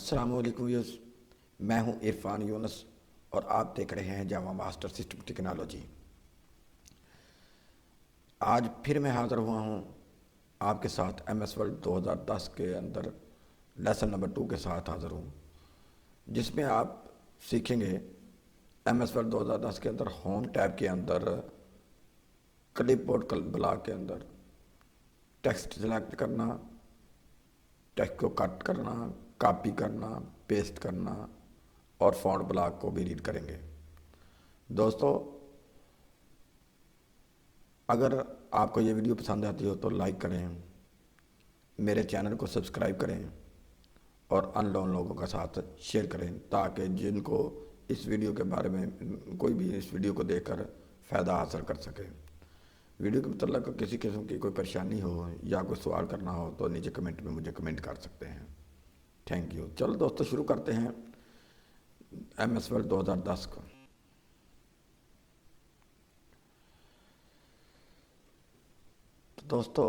السلام علیکم ویوز، میں ہوں عرفان یونس اور آپ دیکھ رہے ہیں جاوا ماسٹر سسٹم ٹیکنالوجی۔ آج پھر میں حاضر ہوا ہوں آپ کے ساتھ ایم ایس ورلڈ 2010 کے اندر لیسن نمبر 2 کے ساتھ حاضر ہوں، جس میں آپ سیکھیں گے ایم ایس ورلڈ 2010 کے اندر ہوم ٹیب کے اندر کلپ بورڈ بلاک کے اندر ٹیکسٹ سلیکٹ کرنا، ٹیکسٹ کو کٹ کرنا، کاپی کرنا، پیسٹ کرنا اور فونٹ بلاک کو بھی ریڈ کریں گے۔ دوستو، اگر آپ کو یہ ویڈیو پسند آتی ہو تو لائک کریں، میرے چینل کو سبسکرائب کریں اور ان لون لوگوں کے ساتھ شیئر کریں تاکہ جن کو اس ویڈیو کے بارے میں کوئی بھی اس ویڈیو کو دیکھ کر فائدہ حاصل کر سکے۔ ویڈیو کے متعلق کسی قسم کی کوئی پریشانی ہو یا کوئی سوال کرنا ہو تو نیچے کمنٹ میں مجھے کمنٹ کر سکتے ہیں۔ Thank you. چلو دوستو، شروع کرتے ہیں ایم ایس ورلڈ 2010 کو۔ دوستو،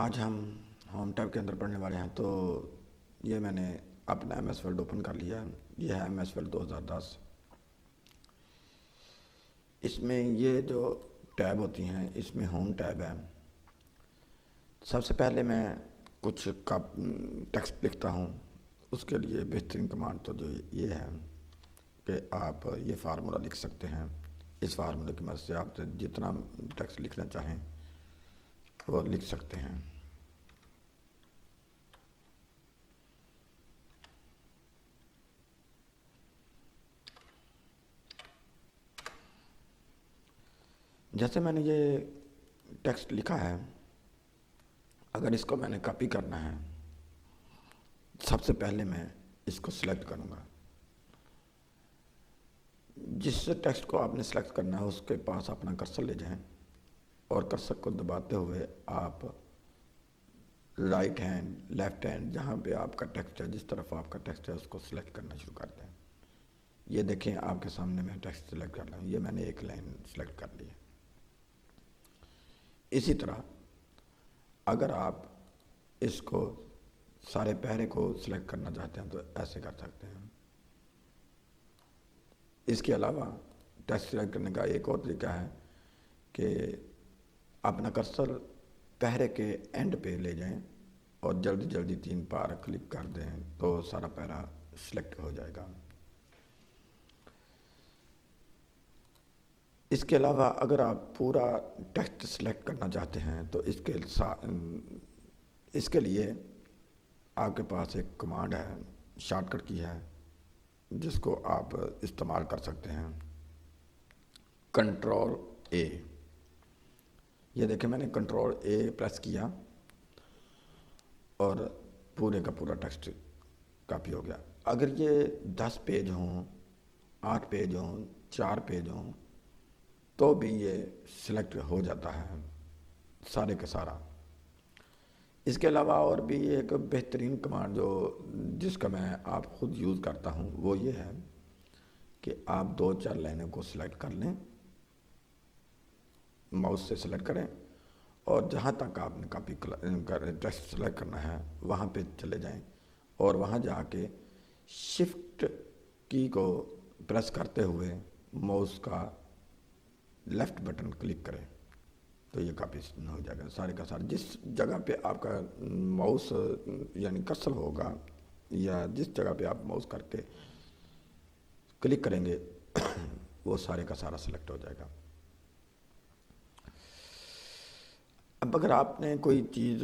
آج ہم ہوم ٹیب کے اندر پڑھنے والے ہیں، تو یہ میں نے اپنا ایم ایس ورلڈ اوپن کر لیا۔ یہ ہے ایم ایس ورلڈ 2010۔ اس میں یہ جو ٹیب ہوتی ہیں، اس میں ہوم ٹیب ہے۔ سب سے پہلے میں کچھ ٹیکسٹ لکھتا ہوں۔ اس کے لیے بہترین کمانڈ تو جو یہ ہے کہ آپ یہ فارمولا لکھ سکتے ہیں۔ اس فارمولے کی مدد سے آپ جتنا ٹیکسٹ لکھنا چاہیں وہ لکھ سکتے ہیں۔ جیسے میں نے یہ ٹیکسٹ لکھا ہے، اگر اس کو میں نے کاپی کرنا ہے، سب سے پہلے میں اس کو سلیکٹ کروں گا۔ جس ٹیکسٹ کو آپ نے سلیکٹ کرنا ہے اس کے پاس اپنا کرسر لے جائیں اور کرسر کو دباتے ہوئے آپ رائٹ ہینڈ، لیفٹ ہینڈ، جہاں پہ آپ کا ٹیکسٹ ہے، جس طرف آپ کا ٹیکسٹ ہے، اس کو سلیکٹ کرنا شروع کر دیں۔ یہ دیکھیں، آپ کے سامنے میں ٹیکسٹ سلیکٹ کر رہا ہوں۔ یہ میں نے ایک لائن سلیکٹ کر لی ہے۔ اسی طرح اگر آپ اس کو سارے پیرے کو سلیکٹ کرنا چاہتے ہیں تو ایسے کر سکتے ہیں۔ اس کے علاوہ ٹیکسٹ سلیکٹ کرنے کا ایک اور طریقہ ہے کہ اپنا کرسر پیرے کے اینڈ پہ لے جائیں اور جلدی جلدی 3 بار کلک کر دیں تو سارا پیرا سلیکٹ ہو جائے گا۔ اس کے علاوہ اگر آپ پورا ٹیکسٹ سلیکٹ کرنا چاہتے ہیں تو اس کے لیے آپ کے پاس ایک کمانڈ ہے، شارٹ کٹ کی ہے، جس کو آپ استعمال کر سکتے ہیں، کنٹرول اے۔ یہ دیکھیں، میں نے کنٹرول اے پریس کیا اور پورے کا پورا ٹیکسٹ کاپی ہو گیا۔ اگر یہ 10 پیج ہوں، 8 پیج ہوں، 4 پیج ہوں تو بھی یہ سلیکٹ ہو جاتا ہے سارے کا سارا۔ اس کے علاوہ اور بھی ایک بہترین کمانڈ جس کا میں آپ خود یوز کرتا ہوں وہ یہ ہے کہ آپ 2-4 لائنوں کو سلیکٹ کر لیں، ماؤس سے سلیکٹ کریں اور جہاں تک آپ نے کاپی ٹیکسٹ سلیکٹ کرنا ہے وہاں پہ چلے جائیں اور وہاں جا کے شفٹ کی کو پریس کرتے ہوئے ماؤس کا لیفٹ بٹن کلک کریں تو یہ کاپی ہو جائے گا سارے کا سارا۔ جس جگہ پہ آپ کا ماؤس یعنی کرسر ہوگا یا جس جگہ پہ آپ ماؤس کر کے کلک کریں گے وہ سارے کا سارا سلیکٹ ہو جائے گا۔ اب اگر آپ نے کوئی چیز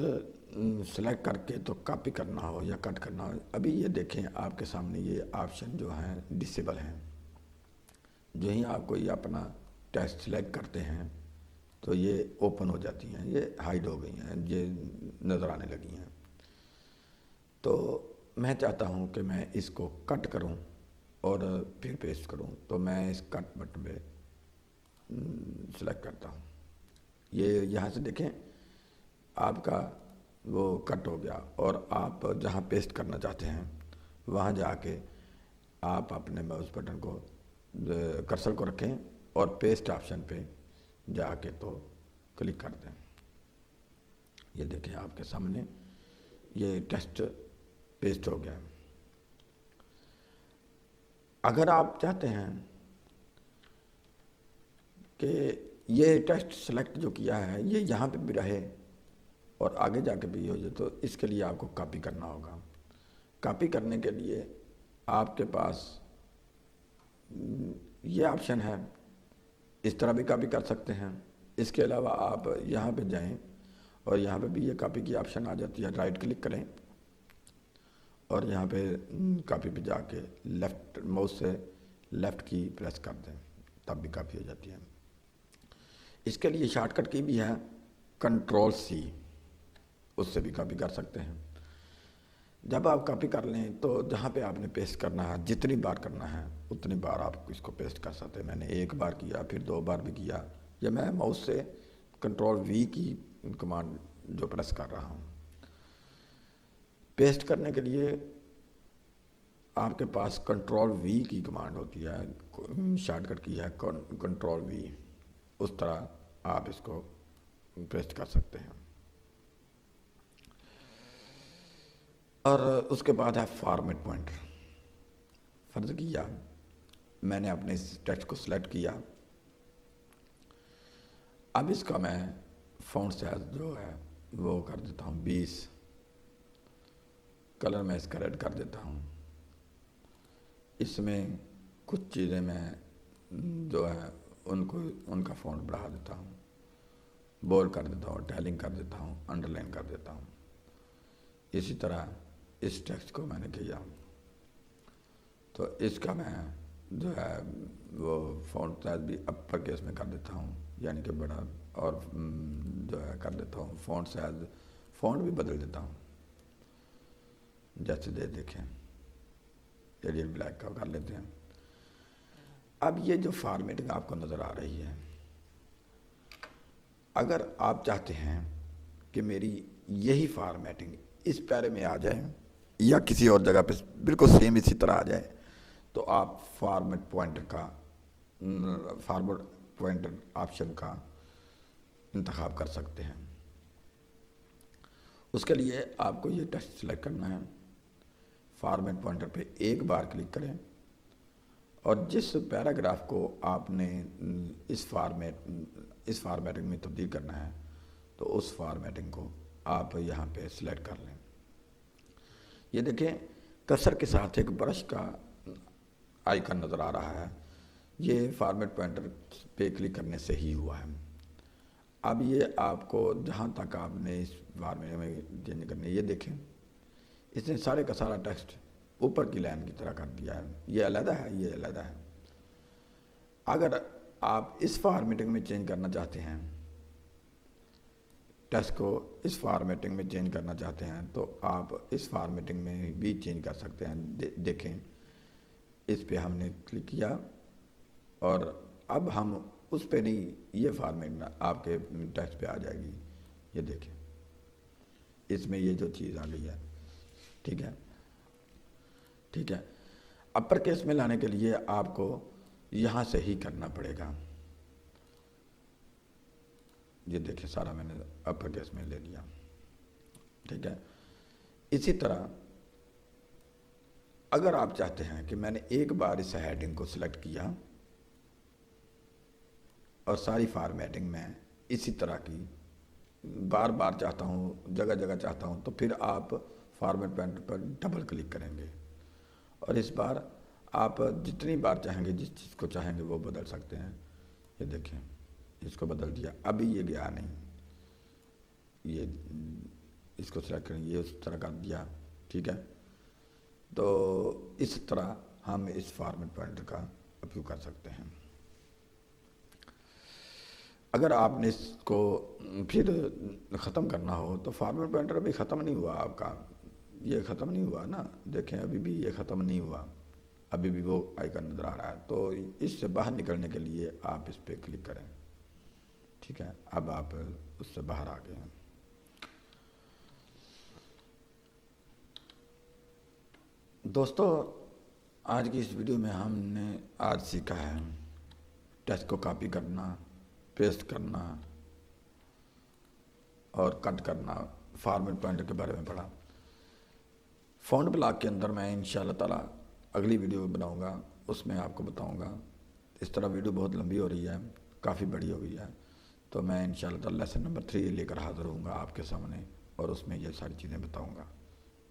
سلیکٹ کر کے تو کاپی کرنا ہو یا کٹ کرنا ہو، ابھی یہ دیکھیں آپ کے سامنے یہ آپشن جو ہیں ڈسیبل ہیں۔ جو ہی آپ کوئی اپنا ٹیکسٹ سلیکٹ کرتے ہیں تو یہ اوپن ہو جاتی ہیں، یہ ہائیڈ ہو گئی ہیں، یہ نظر آنے لگی ہیں۔ تو میں چاہتا ہوں کہ میں اس کو کٹ کروں اور پھر پیسٹ کروں، تو میں اس کٹ بٹن پہ سلیکٹ کرتا ہوں۔ یہ یہاں سے دیکھیں آپ کا وہ کٹ ہو گیا اور آپ جہاں پیسٹ کرنا چاہتے ہیں وہاں جا کے آپ اپنے ماؤس بٹن کو کرسر کو رکھیں اور پیسٹ آپشن پہ جا کے تو کلک کر دیں۔ یہ دیکھیں آپ کے سامنے یہ ٹیکسٹ پیسٹ ہو گیا۔ اگر آپ چاہتے ہیں کہ یہ ٹیکسٹ سلیکٹ جو کیا ہے یہ یہاں پہ بھی رہے اور آگے جا کے بھی ہو جائے، تو اس کے لیے آپ کو کاپی کرنا ہوگا۔ کاپی کرنے کے لیے آپ کے پاس یہ آپشن ہے، اس طرح بھی کاپی کر سکتے ہیں۔ اس کے علاوہ آپ یہاں پہ جائیں اور یہاں پہ بھی یہ کاپی کی آپشن آ جاتی ہے، رائٹ کلک کریں اور یہاں پہ کاپی پہ جا کے لیفٹ ماؤس سے لیفٹ کی پریس کر دیں، تب بھی کاپی ہو جاتی ہے۔ اس کے لیے شارٹ کٹ کی بھی ہے، کنٹرول سی، اس سے بھی کاپی کر سکتے ہیں۔ جب آپ کاپی کر لیں تو جہاں پہ آپ نے پیسٹ کرنا ہے، جتنی بار کرنا ہے اتنی بار آپ اس کو پیسٹ کر سکتے ہیں۔ میں نے ایک بار کیا، پھر 2 بار بھی کیا، یا میں ماؤس سے کنٹرول وی کی کمانڈ جو پریس کر رہا ہوں۔ پیسٹ کرنے کے لیے آپ کے پاس کنٹرول وی کی کمانڈ ہوتی ہے، شارٹ کٹ کی ہے کنٹرول وی، اس طرح آپ اس کو پیسٹ کر سکتے ہیں۔ اور اس کے بعد ہے فارمیٹ پوائنٹر۔ فرض کیا میں نے اپنے اس ٹیکسٹ کو سلیکٹ کیا، اب اس کا میں فونٹ سائز جو ہے وہ کر دیتا ہوں 20، کلر میں اس کا ریڈ کر دیتا ہوں۔ اس میں کچھ چیزیں میں جو ہے ان کا فونٹ بڑھا دیتا ہوں، بولڈ کر دیتا ہوں، ٹیلنگ کر دیتا ہوں، انڈر لائن کر دیتا ہوں۔ اسی طرح اس ٹیکسٹ کو میں نے کیا تو اس کا میں جو ہے وہ فونٹ سائز بھی اپر کیس میں کر دیتا ہوں، یعنی کہ بڑا، اور جو ہے کر دیتا ہوں فونٹ سائز، فونٹ بھی بدل دیتا ہوں، جیسے دیکھیں ایریل بلیک کا کر لیتے ہیں۔ اب یہ جو فارمیٹنگ آپ کو نظر آ رہی ہے، اگر آپ چاہتے ہیں کہ میری یہی فارمیٹنگ اس پیرے میں آ جائے یا کسی اور جگہ پہ بالکل سیم اسی طرح آ جائے، تو آپ فارمیٹ پوائنٹر آپشن کا انتخاب کر سکتے ہیں۔ اس کے لیے آپ کو یہ ٹیکسٹ سلیکٹ کرنا ہے، فارمیٹ پوائنٹر پہ ایک بار کلک کریں، اور جس پیراگراف کو آپ نے اس فارمیٹنگ میں تبدیل کرنا ہے تو اس فارمیٹنگ کو آپ یہاں پہ سلیکٹ کر لیں۔ یہ دیکھیں کرسر کے ساتھ ایک برش کا آئیکن نظر آ رہا ہے، یہ فارمیٹ پوائنٹر پہ کلک کرنے سے ہی ہوا ہے۔ اب یہ آپ کو جہاں تک آپ نے اس فارمیٹ میں چینج کرنے، یہ دیکھیں اس نے سارے کا سارا ٹیکسٹ اوپر کی لائن کی طرح کر دیا ہے، یہ علیحدہ ہے، یہ علیحدہ ہے۔ اگر آپ اس فارمیٹنگ میں چینج کرنا چاہتے ہیں، ٹیکسٹ کو اس فارمیٹنگ میں چینج کرنا چاہتے ہیں، تو آپ اس فارمیٹنگ میں بھی چینج کر سکتے ہیں۔ دیکھیں اس پہ ہم نے کلک کیا اور اب ہم اس پہ نہیں، یہ فارمیٹ آپ کے ٹیکسٹ پہ آ جائے گی۔ یہ دیکھیں اس میں یہ جو چیز آ گئی ہے، ٹھیک ہے، ٹھیک ہے۔ اپر کیس میں لانے کے لیے آپ کو یہاں سے ہی کرنا پڑے گا۔ یہ دیکھیں سارا میں نے اپر کیس میں لے لیا، ٹھیک ہے۔ اسی طرح اگر آپ چاہتے ہیں کہ میں نے ایک بار اس ہیڈنگ کو سلیکٹ کیا اور ساری فارمیٹنگ میں اسی طرح کی بار بار چاہتا ہوں، جگہ جگہ چاہتا ہوں، تو پھر آپ فارمیٹ پوائنٹر پر ڈبل کلک کریں گے اور اس بار آپ جتنی بار چاہیں گے، جس چیز کو چاہیں گے وہ بدل سکتے ہیں۔ یہ دیکھیں اس کو بدل دیا، ابھی یہ گیا نہیں، یہ اس کو سلیکٹ کریں، یہ اس طرح کر دیا، ٹھیک ہے۔ تو اس طرح ہم اس فارمیٹ پوائنٹر کا اپیوگ کر سکتے ہیں۔ اگر آپ نے اس کو پھر ختم کرنا ہو تو فارمیٹ پوائنٹر ابھی ختم نہیں ہوا آپ کا، یہ ختم نہیں ہوا نا، دیکھیں ابھی بھی یہ ختم نہیں ہوا، ابھی بھی وہ آئیکن نظر آ رہا ہے۔ تو اس سے باہر نکلنے کے لیے آپ اس پہ کلک کریں، ٹھیک ہے۔ اب آپ اس سے باہر آ گئے ہیں۔ دوستو آج کی اس ویڈیو میں ہم نے آج سیکھا ہے ٹیکسٹ کو کاپی کرنا، پیسٹ کرنا اور کٹ کرنا، فارمیٹ پوائنٹر کے بارے میں پڑھا۔ فونٹ بلاک کے اندر میں انشاءاللہ تعالی اگلی ویڈیو بناؤں گا اس میں آپ کو بتاؤں گا. اس طرح ویڈیو بہت لمبی ہو رہی ہے, کافی بڑی ہو گئی ہے, تو میں انشاءاللہ تعالی لیسن نمبر 3 لے کر حاضر ہوں گا آپ کے سامنے, اور اس میں یہ ساری چیزیں بتاؤں گا.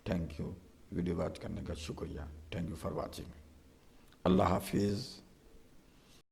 تھینک یو, ویڈیو واچ کرنے کا شکریہ. Thank you for watching. اللہ حافظ.